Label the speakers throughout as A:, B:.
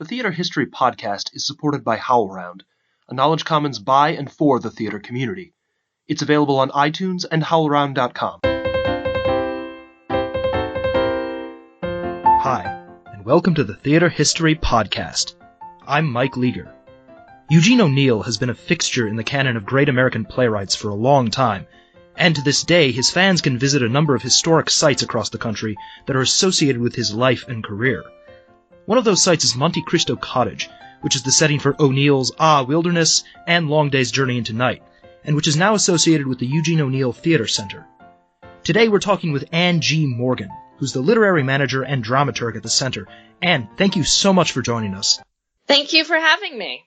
A: The Theater History Podcast is supported by HowlRound, a Knowledge Commons by and for the theater community. It's available on iTunes and howlround.com. Hi, and welcome to the Theater History Podcast. I'm Mike Leager. Eugene O'Neill has been a fixture in the canon of great American playwrights for a long time, and to this day his fans can visit a number of historic sites across the country that are associated with his life and career. One of those sites is Monte Cristo Cottage, which is the setting for O'Neill's Wilderness and Long Day's Journey into Night, and which is now associated with the Eugene O'Neill Theater Center. Today we're talking with Anne G. Morgan, who's the literary manager and dramaturg at the center. Anne, thank you so much for joining us.
B: Thank you for having me.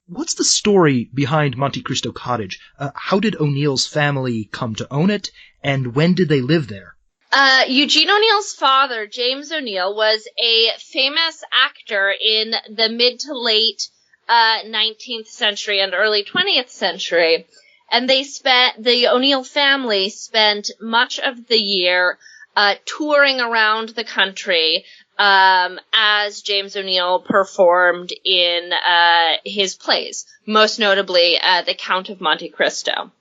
A: What's the story behind Monte Cristo Cottage? How did O'Neill's family come to own it, and when did they live there?
B: Eugene O'Neill's father, James O'Neill, was a famous actor in the mid to late 19th century and early 20th century. And the O'Neill family spent much of the year touring around the country as James O'Neill performed in his plays, most notably The Count of Monte Cristo.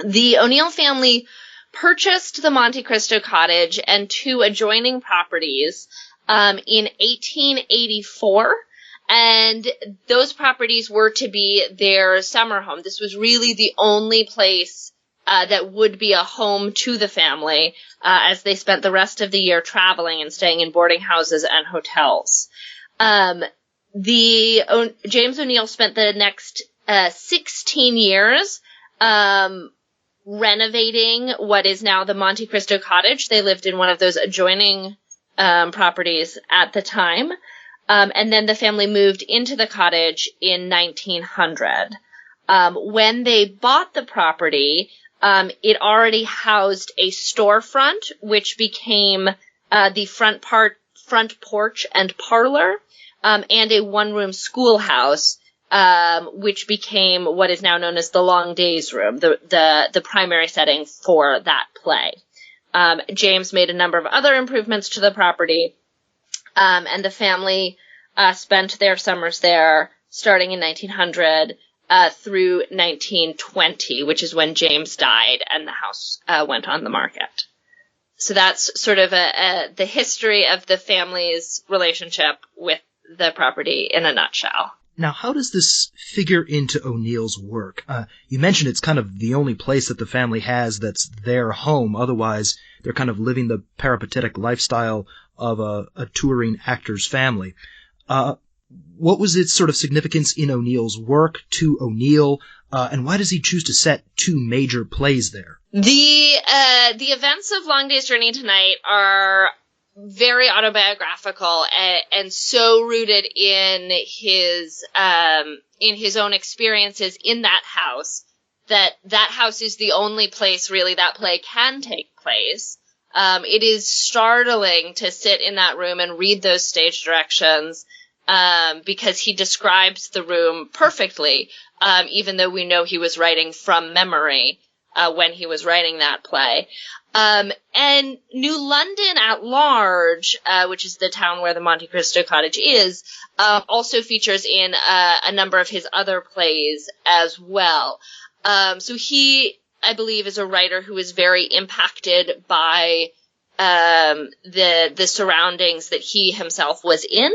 B: The O'Neill family purchased the Monte Cristo Cottage and two adjoining properties in 1884, and those properties were to be their summer home. This was really the only place that would be a home to the family as they spent the rest of the year traveling and staying in boarding houses and hotels. James O'Neill spent the next 16 years renovating what is now the Monte Cristo Cottage. They lived in one of those adjoining properties at the time. And then the family moved into the cottage in 1900. When they bought the property, it already housed a storefront, which became the front porch and parlor, and a one-room schoolhouse, which became what is now known as the Long Days Room, the primary setting for that play. James made a number of other improvements to the property, and the family spent their summers there starting in 1900 through 1920, which is when James died and the house went on the market. So that's sort of the history of the family's relationship with the property in a nutshell.
A: Now, how does this figure into O'Neill's work? You mentioned it's kind of the only place that the family has that's their home. Otherwise, they're kind of living the peripatetic lifestyle of a touring actor's family. What was its sort of significance in O'Neill's work to O'Neill, and why does he choose to set two major plays there?
B: The events of Long Day's Journey into Night are very autobiographical and so rooted in his own experiences in that house that house is the only place really that play can take place. It is startling to sit in that room and read those stage directions because he describes the room perfectly, even though we know he was writing from memory when he was writing that play. And New London at large, which is the town where the Monte Cristo Cottage is, also features in a number of his other plays as well. So he, I believe, is a writer who is very impacted by the surroundings that he himself was in,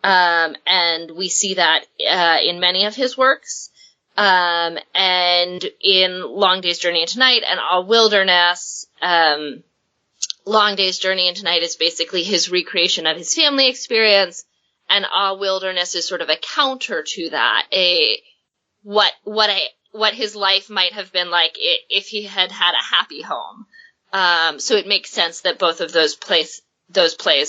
B: and we see that in many of his works. And in Long Day's Journey into Night and All Wilderness, Long Day's Journey into Night is basically his recreation of his family experience, and All Wilderness is sort of a counter to that, what his life might have been like if he had had a happy home. So it makes sense that both of those plays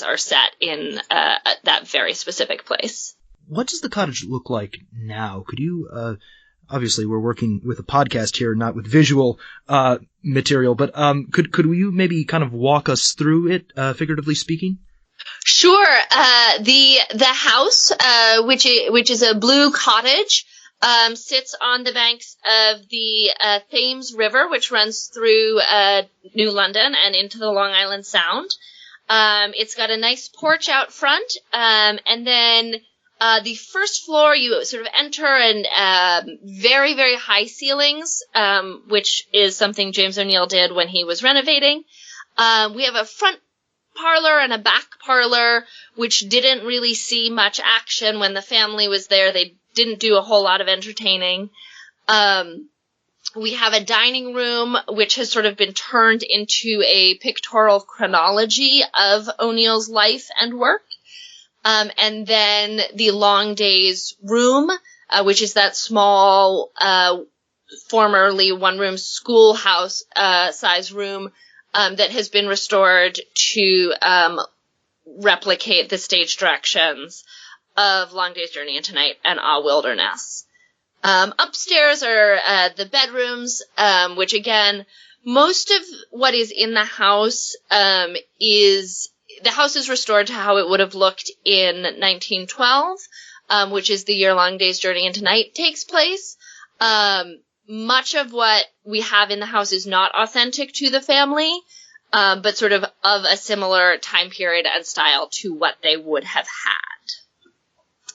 B: are set in that very specific place.
A: What does the cottage look like now? Could you obviously we're working with a podcast here, not with visual material, but could you maybe kind of walk us through it, figuratively speaking?
B: Sure. The house, which is a blue cottage, sits on the banks of the Thames River, which runs through New London and into the Long Island Sound. It's got a nice porch out front, and then The first floor, you sort of enter and very, very high ceilings, which is something James O'Neill did when he was renovating. We have a front parlor and a back parlor, which didn't really see much action when the family was there. They didn't do a whole lot of entertaining. We have a dining room, which has sort of been turned into a pictorial chronology of O'Neill's life and work. And then the Long Days room, which is that small, formerly one-room schoolhouse size room that has been restored to replicate the stage directions of Long Day's Journey into Night and Ah Wilderness. Upstairs are the bedrooms, which again, most of what is in the house is restored to how it would have looked in 1912, which is the year Long Day's Journey into Night takes place. Much of what we have in the house is not authentic to the family, but sort of a similar time period and style to what they would have had.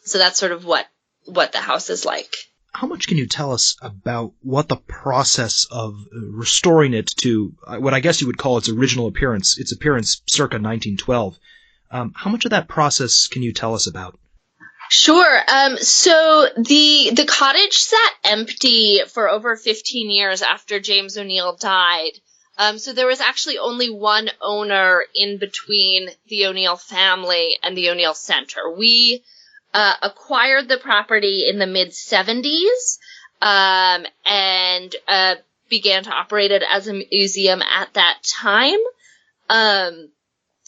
B: So that's sort of what the house is like.
A: How much can you tell us about what the process of restoring it to what I guess you would call its original appearance, circa 1912? How much of that process can you tell us about?
B: Sure. So the cottage sat empty for over 15 years after James O'Neill died. So there was actually only one owner in between the O'Neill family and the O'Neill Center. We acquired the property in the mid-70s and began to operate it as a museum at that time.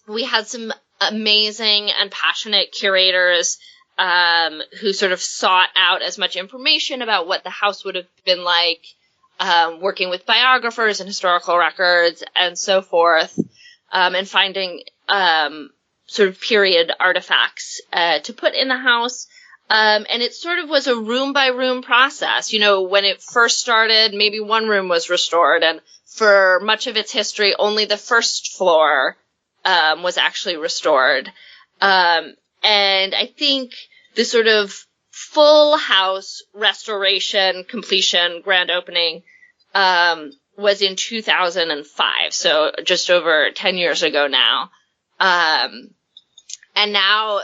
B: We had some amazing and passionate curators who sort of sought out as much information about what the house would have been like, working with biographers and historical records and so forth, and finding sort of period artifacts to put in the house. And it sort of was a room-by-room process. You know, when it first started, maybe one room was restored, and for much of its history, only the first floor was actually restored. And I think the sort of full house restoration, completion, grand opening was in 2005, so just over 10 years ago now. And now,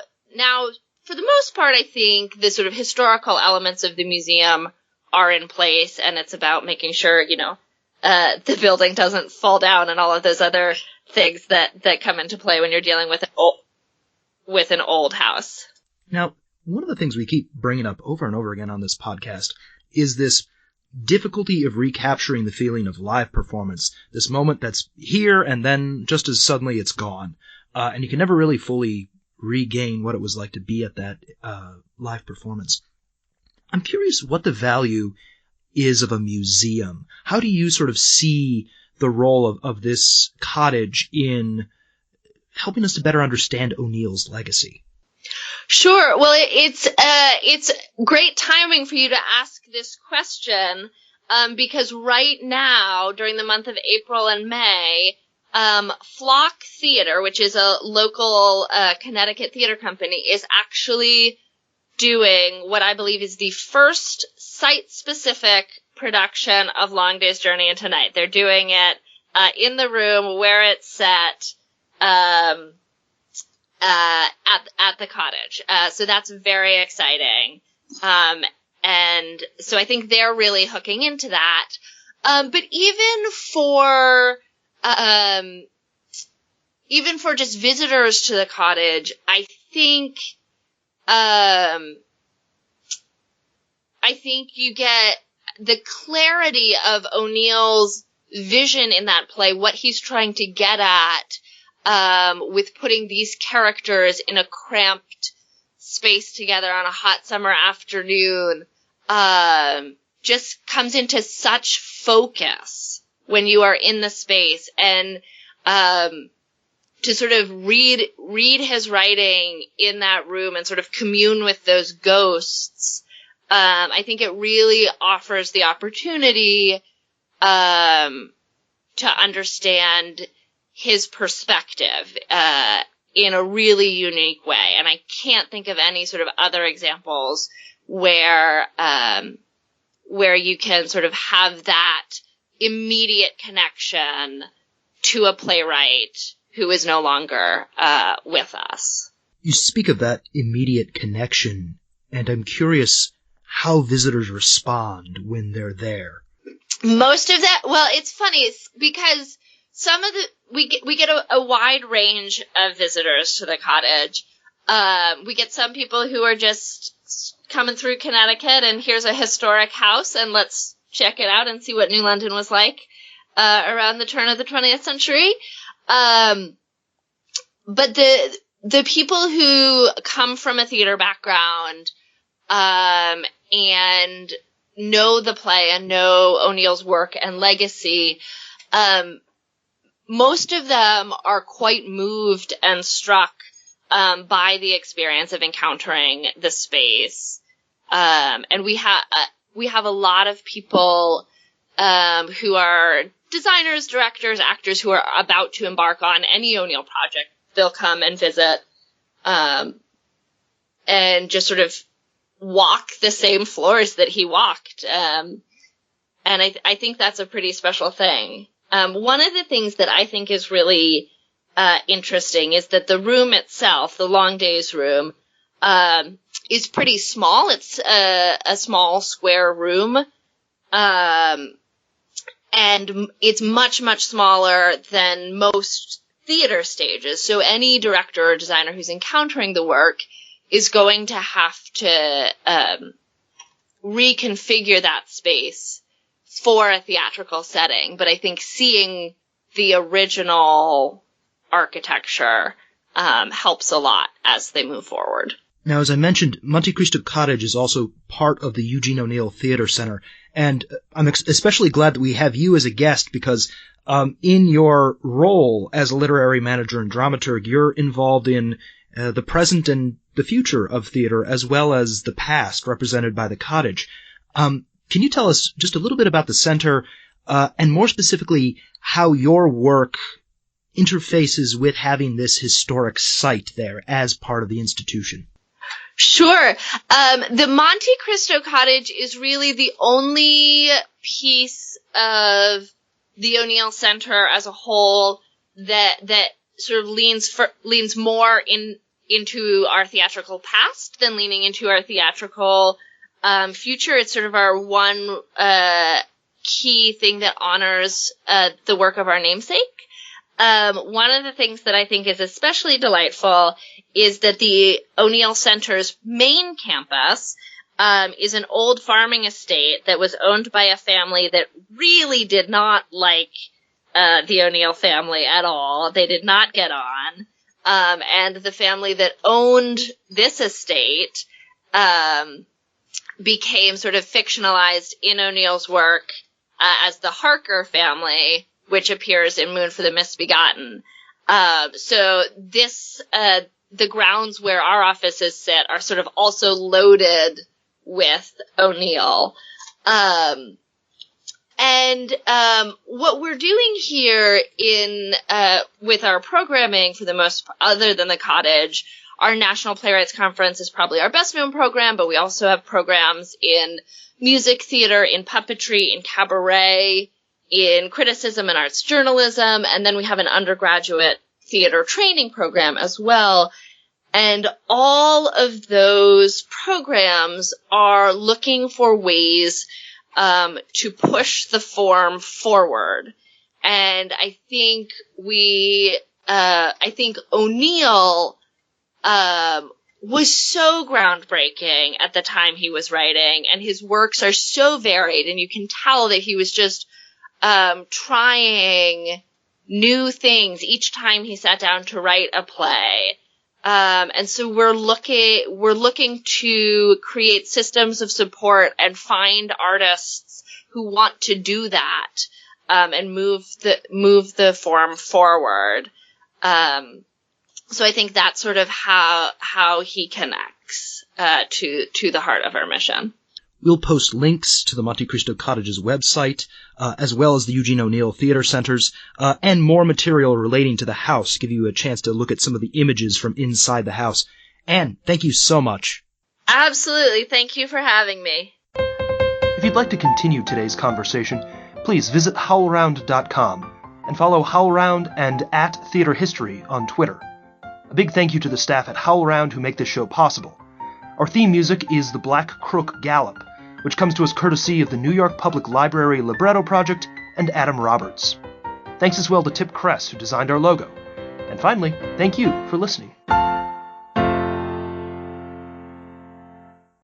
B: for the most part, I think the sort of historical elements of the museum are in place, and it's about making sure, the building doesn't fall down and all of those other things that come into play when you're dealing with an old house.
A: Now, one of the things we keep bringing up over and over again on this podcast is this difficulty of recapturing the feeling of live performance, this moment that's here and then just as suddenly it's gone. And you can never really fully regain what it was like to be at that live performance. I'm curious what the value is of a museum. How do you sort of see the role of this cottage in helping us to better understand O'Neill's legacy?
B: Sure. Well, it's great timing for you to ask this question, because right now, during the month of April and May, Flock Theater, which is a local Connecticut theater company, is actually doing what I believe is the first site-specific production of Long Day's Journey into Night. They're doing it in the room where it's set at the cottage. So that's very exciting. And so I think they're really hooking into that. But even for just visitors to the cottage, I think you get the clarity of O'Neill's vision in that play, what he's trying to get at, with putting these characters in a cramped space together on a hot summer afternoon, just comes into such focus when you are in the space. And to sort of read his writing in that room and sort of commune with those ghosts, I think it really offers the opportunity to understand his perspective in a really unique way. And I can't think of any sort of other examples where you can sort of have that immediate connection to a playwright who is no longer with us.
A: You speak of that immediate connection, and I'm curious how visitors respond when they're there.
B: Most of that, well, it's funny because some of we get a wide range of visitors to the cottage. We get some people who are just coming through Connecticut and here's a historic house and let's check it out and see what New London was like around the turn of the 20th century. But the people who come from a theater background and know the play and know O'Neill's work and legacy, most of them are quite moved and struck by the experience of encountering the space. And we have a lot of people who are designers, directors, actors who are about to embark on any O'Neill project. They'll come and visit and just sort of walk the same floors that he walked. And I think that's a pretty special thing. One of the things that I think is really interesting is that the room itself, the Long Days room, is pretty small. It's a small square room. And it's much, much smaller than most theater stages. So any director or designer who's encountering the work is going to have to reconfigure that space for a theatrical setting. But I think seeing the original architecture helps a lot as they move forward.
A: Now, as I mentioned, Monte Cristo Cottage is also part of the Eugene O'Neill Theater Center, and I'm especially glad that we have you as a guest because in your role as a literary manager and dramaturg, you're involved in the present and the future of theater as well as the past represented by the cottage. Can you tell us just a little bit about the center and more specifically how your work interfaces with having this historic site there as part of the institution?
B: Sure. The Monte Cristo Cottage is really the only piece of the O'Neill Center as a whole that sort of leans more into our theatrical past than leaning into our theatrical future. It's sort of our one key thing that honors the work of our namesake. One of the things that I think is especially delightful is that the O'Neill Center's main campus is an old farming estate that was owned by a family that really did not like the O'Neill family at all. They did not get on. And the family that owned this estate became sort of fictionalized in O'Neill's work as the Harker family, which appears in Moon for the Misbegotten. So this, the grounds where our offices sit are sort of also loaded with O'Neill. And what we're doing here with our programming for the most, other than the cottage, our National Playwrights Conference is probably our best known program, but we also have programs in music theater, in puppetry, in cabaret, in criticism and arts journalism, and then we have an undergraduate theater training program as well. And all of those programs are looking for ways to push the form forward. And I think O'Neill was so groundbreaking at the time he was writing, and his works are so varied, and you can tell that he was just trying new things each time he sat down to write a play. And so we're looking to create systems of support and find artists who want to do that, and move the form forward. So I think that's sort of how he connects to the heart of our mission.
A: We'll post links to the Monte Cristo Cottage's website, as well as the Eugene O'Neill Theater Center's, and more material relating to the house, give you a chance to look at some of the images from inside the house. Anne, thank you so much.
B: Absolutely. Thank you for having me.
A: If you'd like to continue today's conversation, please visit howlround.com and follow HowlRound and @TheaterHistory on Twitter. A big thank you to the staff at HowlRound who make this show possible. Our theme music is The Black Crook Gallop, which comes to us courtesy of the New York Public Library Libretto Project and Adam Roberts. Thanks as well to Tip Kress, who designed our logo. And finally, thank you for listening.